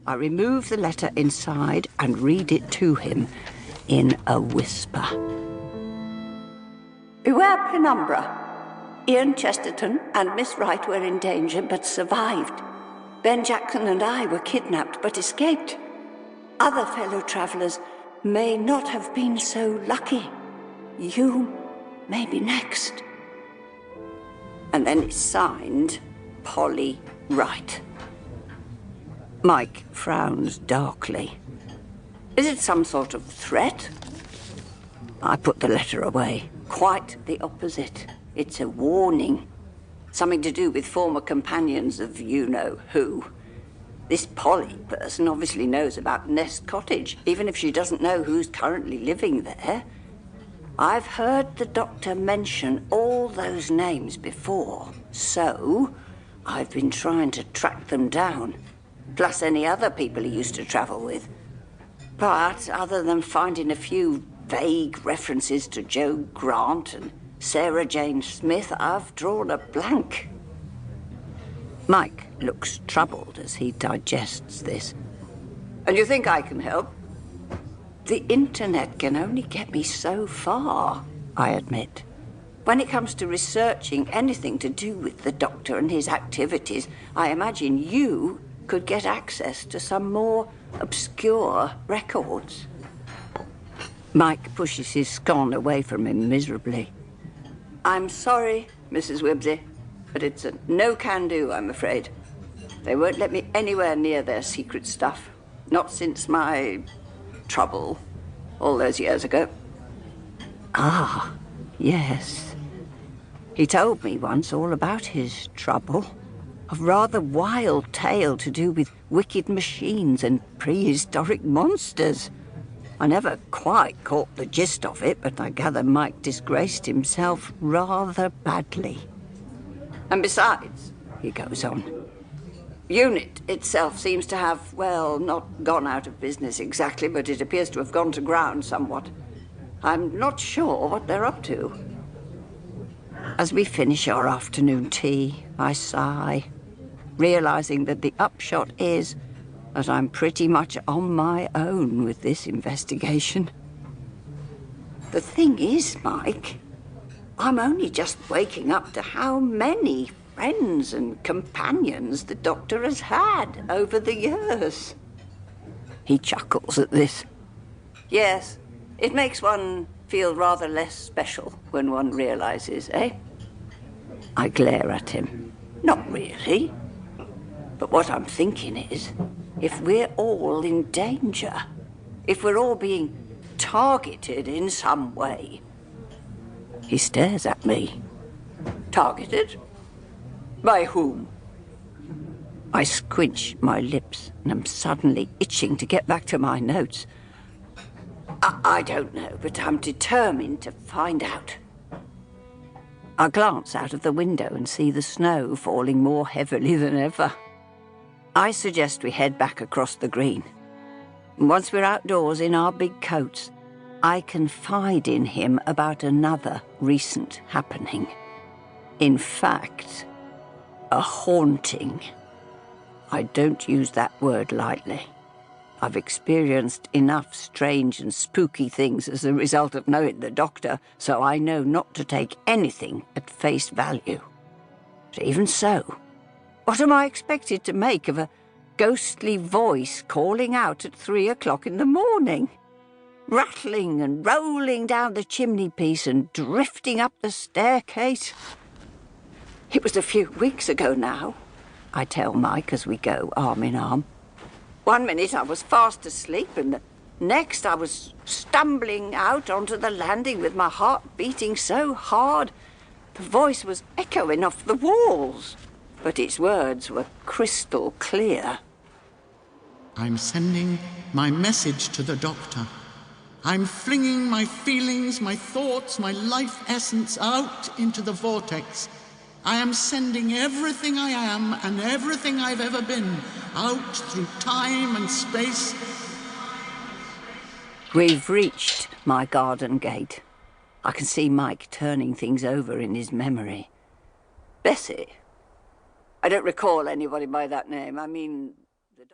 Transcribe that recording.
I remove the letter inside and read it to him in a whisper. Beware Penumbra. Ian Chesterton and Miss Wright were in danger but survived. Ben Jackson and I were kidnapped but escaped. Other fellow travellers may not have been so lucky. You may be next. And then it's signed Polly Wright. Mike frowns darkly. Is it some sort of threat? I put the letter away. Quite the opposite. It's a warning. Something to do with former companions of you-know-who. This Polly person obviously knows about Nest Cottage, even if she doesn't know who's currently living there. I've heard the doctor mention all those names before, so I've been trying to track them down, plus any other people he used to travel with. But other than finding a few vague references to Joe Grant and Sarah Jane Smith, I've drawn a blank. Mike looks troubled as he digests this. And you think I can help? The internet can only get me so far, I admit. When it comes to researching anything to do with the doctor and his activities, I imagine you could get access to some more obscure records. Mike pushes his scone away from him miserably. I'm sorry, Mrs. Wibbsey, but it's a no-can-do, I'm afraid. They won't let me anywhere near their secret stuff. Not since my trouble all those years ago. Ah, yes. He told me once all about his trouble. A rather wild tale to do with wicked machines and prehistoric monsters. I never quite caught the gist of it, but I gather Mike disgraced himself rather badly. And besides, he goes on, UNIT itself seems to have, well, not gone out of business exactly, but it appears to have gone to ground somewhat. I'm not sure what they're up to. As we finish our afternoon tea, I sigh, realizing that the upshot is that I'm pretty much on my own with this investigation. The thing is, Mike, I'm only just waking up to how many friends and companions the doctor has had over the years. He chuckles at this. Yes, it makes one feel rather less special when one realizes, eh? I glare at him. Not really. But what I'm thinking is, if we're all in danger, if we're all being targeted in some way. He stares at me. Targeted? By whom? I squinch my lips and am suddenly itching to get back to my notes. I don't know, but I'm determined to find out. I glance out of the window and see the snow falling more heavily than ever. I suggest we head back across the green. Once we're outdoors in our big coats, I confide in him about another recent happening. In fact, a haunting. I don't use that word lightly. I've experienced enough strange and spooky things as a result of knowing the doctor, so I know not to take anything at face value. But even so, what am I expected to make of a ghostly voice calling out at 3 o'clock in the morning? Rattling and rolling down the chimney piece and drifting up the staircase? It was a few weeks ago now, I tell Mike as we go arm in arm. One minute I was fast asleep, and the next I was stumbling out onto the landing with my heart beating so hard the voice was echoing off the walls. But its words were crystal clear. I'm sending my message to the doctor. I'm flinging my feelings, my thoughts, my life essence out into the vortex. I am sending everything I am and everything I've ever been out through time and space. We've reached my garden gate. I can see Mike turning things over in his memory. Bessie? I don't recall anybody by that name. I mean,